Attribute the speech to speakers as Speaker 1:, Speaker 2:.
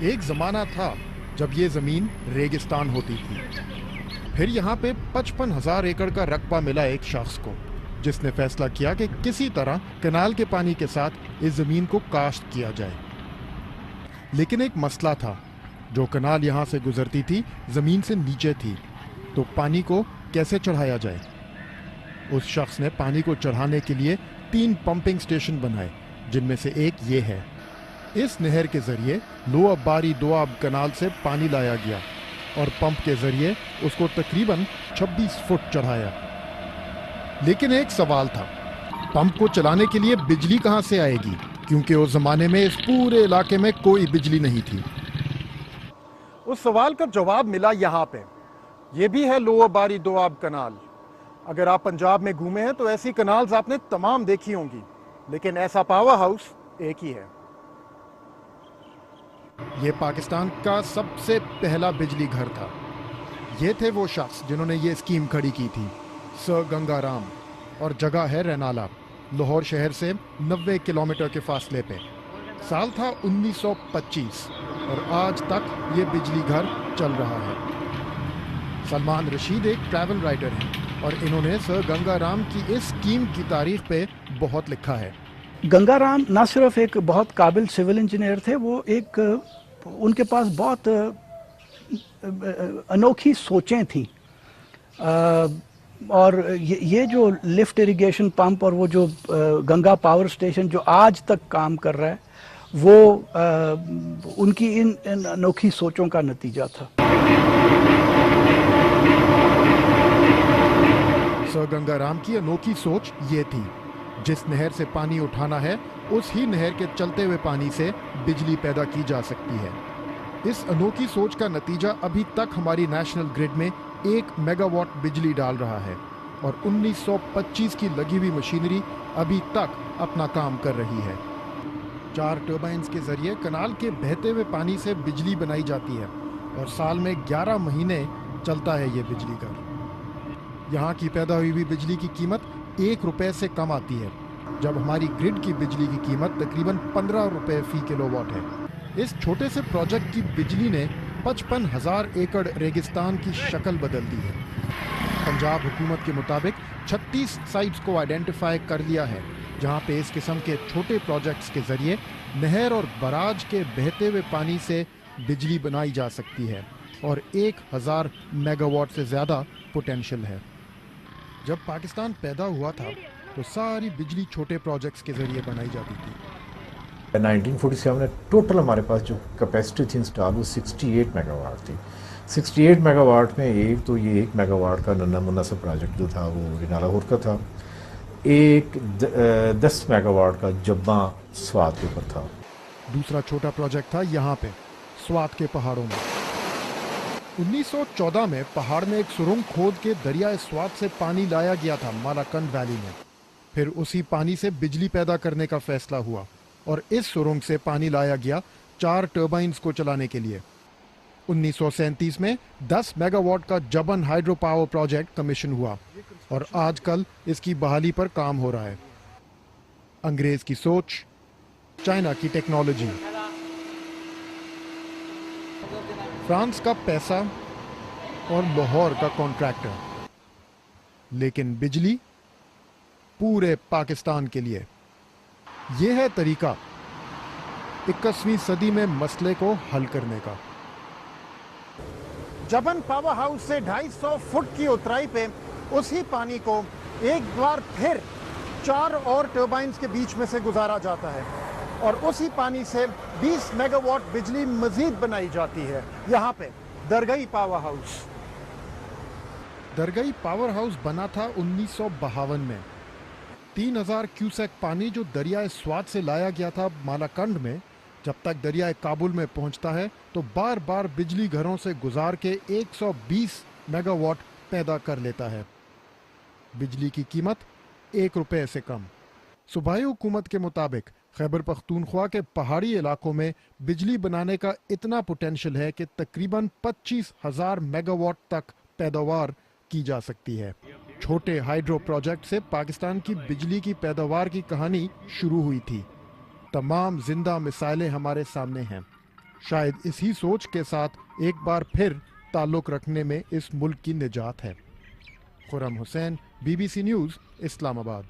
Speaker 1: एक जमाना था जब ये जमीन रेगिस्तान होती थी। फिर यहाँ पे 55,000 एकड़ का रकबा मिला एक शख्स को, जिसने फैसला किया कि किसी तरह कनाल के पानी के साथ इस जमीन को काश्त किया जाए। लेकिन एक मसला था, जो कनाल यहाँ से गुजरती थी जमीन से नीचे थी, तो पानी को कैसे चढ़ाया जाए। उस शख्स ने पानी को चढ़ाने के लिए 3 पंपिंग स्टेशन बनाए, जिनमें से एक ये है। इस नहर के जरिए लोअब बारी दोआब कनाल से पानी लाया गया और पंप के जरिए उसको तकरीबन 26 फुट चढ़ाया। लेकिन एक सवाल था, पंप को चलाने के लिए बिजली कहां से आएगी, क्योंकि उस जमाने में इस पूरे इलाके में कोई बिजली नहीं थी। उस सवाल का जवाब मिला यहाँ पे। ये भी है लोअब बारी दोआब कनाल। अगर आप पंजाब में घूमे हैं तो ऐसी कनाल्स आपने तमाम देखी होंगी, लेकिन ऐसा पावर हाउस एक ही है। ये पाकिस्तान का सबसे पहला बिजली घर था। ये थे वो शख्स जिन्होंने ये स्कीम खड़ी की थी, सर गंगाराम, और जगह है रैनाला, लाहौर शहर से 90 किलोमीटर के फासले पे। साल था 1925 और आज तक ये बिजली घर चल रहा है। सलमान रशीद एक ट्रैवल राइटर हैं और इन्होंने सर गंगाराम की इस स्कीम की तारीख पे बहुत लिखा है।
Speaker 2: गंगाराम ना सिर्फ एक बहुत काबिल सिविल इंजीनियर थे, वो उनके पास बहुत अनोखी सोचें थीं। और ये जो लिफ्ट इरिगेशन पंप और वो जो गंगा पावर स्टेशन जो आज तक काम कर रहा है, वो उनकी इन अनोखी सोचों का नतीजा था।
Speaker 1: सर गंगाराम की अनोखी सोच ये थी, जिस नहर से पानी उठाना है उस ही नहर के चलते हुए पानी से बिजली पैदा की जा सकती है। इस अनोखी सोच का नतीजा अभी तक हमारी नेशनल ग्रिड में 1 मेगावाट बिजली डाल रहा है और 1925 की लगी हुई मशीनरी अभी तक अपना काम कर रही है। 4 टर्बाइन्स के जरिए कनाल के बहते हुए पानी से बिजली बनाई जाती है और साल में 11 महीने चलता है ये बिजली घर। यहाँ की पैदा हुई बिजली की कीमत 1 रुपए से कम आती है, जब हमारी ग्रिड की बिजली की कीमत तकरीबन 15 रुपए फी किलोवाट है। इस छोटे से प्रोजेक्ट की बिजली ने 55,000 एकड़ रेगिस्तान की शक्ल बदल दी है। पंजाब हुकूमत के मुताबिक 36 साइट्स को आइडेंटिफाई कर लिया है, जहां पे इस किस्म के छोटे प्रोजेक्ट्स के जरिए नहर और बराज के बहते हुए पानी से बिजली बनाई जा सकती है और 1000 मेगावाट से ज़्यादा पोटेंशियल है। जब पाकिस्तान पैदा हुआ था तो सारी बिजली छोटे प्रोजेक्ट्स के जरिए बनाई जाती थी।
Speaker 3: 1947 में टोटल हमारे पास जो कैपेसिटी थी इंस्टॉल वो 68 मेगावाट थी। 68 मेगावाट में एक तो ये 1 मेगावाट का नन्ना मुन्ना सा प्रोजेक्ट जो था वो लाहौर का था, एक 10 मेगावाट का जब्बा स्वात के ऊपर था।
Speaker 1: दूसरा छोटा प्रोजेक्ट था यहाँ पे स्वात के पहाड़ों में। 1914 में पहाड़ में एक सुरंग खोद के दरिया स्वात से पानी लाया गया था मालाकंड वैली में। फिर उसी पानी से बिजली पैदा करने का फैसला हुआ और इस सुरंग से पानी लाया गया 4 टर्बाइन्स को चलाने के लिए। 1937 में 10 मेगावाट का जबन हाइड्रो पावर प्रोजेक्ट कमीशन हुआ और आजकल इसकी बहाली पर काम हो रहा है। अंग्रेज की सोच, चाइना की टेक्नोलॉजी, फ्रांस का पैसा और लाहौर का कॉन्ट्रैक्टर, लेकिन बिजली पूरे पाकिस्तान के लिए। यह है तरीका 21वीं सदी में मसले को हल करने का। जबन पावर हाउस से 250 फुट की उतराई पे उसी पानी को एक बार फिर 4 और टर्बाइन्स के बीच में से गुजारा जाता है और उसी पानी से 20 मेगावाट बिजली मजीद बनाई जाती है। यहाँ पे दरगई पावर हाउस। दरगई पावर हाउस बना था 1952 में। 3000 क्यूसेक पानी जो दरियाए स्वात से लाया गया था मालाकंड में, जब तक दरियाए काबुल में पहुंचता है तो बार बार बिजली घरों से गुजार के 120 मेगावाट पैदा कर लेता है। बिजली की कीमत 1 रुपए से कम। सूबाई हुकूमत के मुताबिक खैबर पख्तूनख्वा के पहाड़ी इलाकों में बिजली बनाने का इतना पोटेंशियल है कि तकरीबन 25,000 मेगावाट तक पैदावार की जा सकती है। छोटे हाइड्रो प्रोजेक्ट से पाकिस्तान की बिजली की पैदावार की कहानी शुरू हुई थी। तमाम जिंदा मिसालें हमारे सामने हैं। शायद इसी सोच के साथ एक बार फिर ताल्लुक रखने में इस मुल्क की निजात है। Khurram Hussain, BBC news, Islamabad.